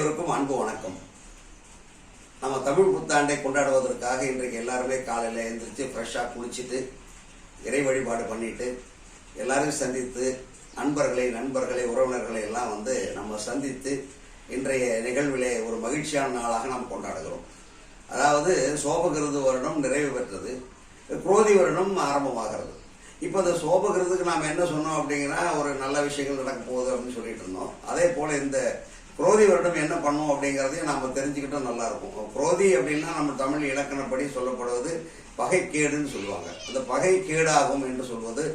அனைவருக்கும் அன்பு வணக்கம். நம்ம தமிழ் புத்தாண்டை கொண்டாடுவதற்காக இன்றைக்கு எல்லாருமே காலையில் எழுந்திரிச்சு ஃப்ரெஷ்ஷாக குளிச்சுட்டு இறை வழிபாடு பண்ணிட்டு எல்லாரையும் சந்தித்து நண்பர்களை உறவினர்களை எல்லாம் நம்ம சந்தித்து இன்றைய நிகழ்விலே ஒரு மகிழ்ச்சியான நாளாக நாம் கொண்டாடுகிறோம். அதாவது சோபகிருது வருடம் நிறைவு பெற்றது, குரோதி வருடம் ஆரம்பமாகிறது. இப்போ இந்த சோபகிருதுக்கு நாம் என்ன சொன்னோம் அப்படிங்கன்னா, ஒரு நல்ல விஷயங்கள் நடக்க போகுது அப்படின்னு சொல்லிட்டு இருந்தோம். அதே போல இந்த குரோதி வருடம் என்ன பண்ணும் அப்படிங்கிறதையும் நம்ம தெரிஞ்சுக்கிட்டோம், நல்லா இருக்கும். குரோதி அப்படின்னா நம்ம தமிழ் இலக்கணப்படி சொல்லப்படுவது பகைக்கேடுன்னு சொல்லுவாங்க. அந்த பகை கேடாகும் என்று சொல்வது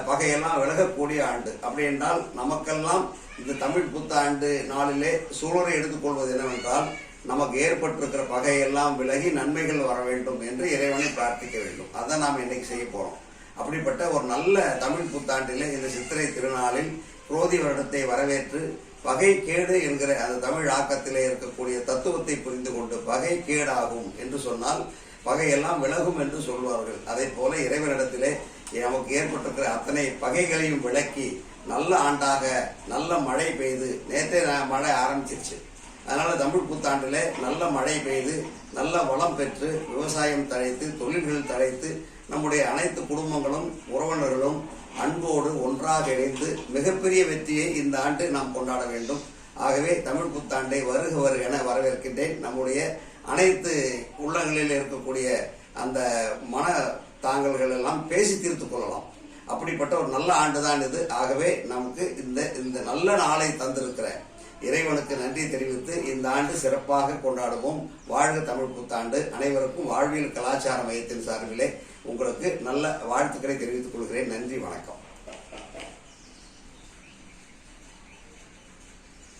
பகையெல்லாம் விலகக்கூடிய ஆண்டு. அப்படி என்றால் நமக்கெல்லாம் இந்த தமிழ் புத்தாண்டு நாளிலே சூழலை எடுத்துக்கொள்வது என்னவென்றால், நமக்கு ஏற்பட்டிருக்கிற பகையெல்லாம் விலகி நன்மைகள் வர வேண்டும் என்று இறைவனை பிரார்த்திக்க வேண்டும். அதை நாம் இன்னைக்கு செய்ய போறோம். அப்படிப்பட்ட ஒரு நல்ல தமிழ் புத்தாண்டிலே இந்த சித்திரை திருநாளில் குரோதி வருடத்தை வரவேற்று பகை கேடு என்கிற அந்த தமிழ் ஆக்கத்திலே இருக்கக்கூடிய தத்துவத்தை புரிந்து கொண்டு பகை கேடாகும் என்று சொன்னால் பகையெல்லாம் விலகும் என்று சொல்வார்கள். அதே போல இறைவனிடத்திலே நமக்கு ஏற்பட்டிருக்கிற அத்தனை பகைகளையும் விளக்கி நல்ல ஆண்டாக நல்ல மழை பெய்து, நேற்றே மழை ஆரம்பிச்சிருச்சு, அதனால தமிழ் புத்தாண்டிலே நல்ல மழை பெய்து நல்ல வளம் பெற்று விவசாயம் தழைத்து தொழில்கள் தழைத்து நம்முடைய அனைத்து குடும்பங்களும் உறவினர்களும் அன்போடு ஒன்றாக இணைந்து மிகப்பெரிய வெற்றியை இந்த ஆண்டு நாம் கொண்டாட வேண்டும். ஆகவே தமிழ் புத்தாண்டை வருக என வரவேற்கின்றேன். நம்முடைய அனைத்து உள்ளங்களில் இருக்கக்கூடிய அந்த மன தாங்கல்கள் எல்லாம் பேசி தீர்த்து கொள்ளலாம். அப்படிப்பட்ட ஒரு நல்ல ஆண்டு தான் இது. ஆகவே நமக்கு இந்த நல்ல நாளை தந்திருக்கிற இறைவனுக்கு நன்றி தெரிவித்து இந்த ஆண்டு சிறப்பாக கொண்டாடுவோம். வாழ்க தமிழ் புத்தாண்டு. அனைவருக்கும் வாழ்வியல் கலாச்சார மையத்தின் சார்பிலே உங்களுக்கு நல்ல வாழ்த்துக்களை தெரிவித்துக் கொள்கிறேன். நன்றி, வணக்கம்.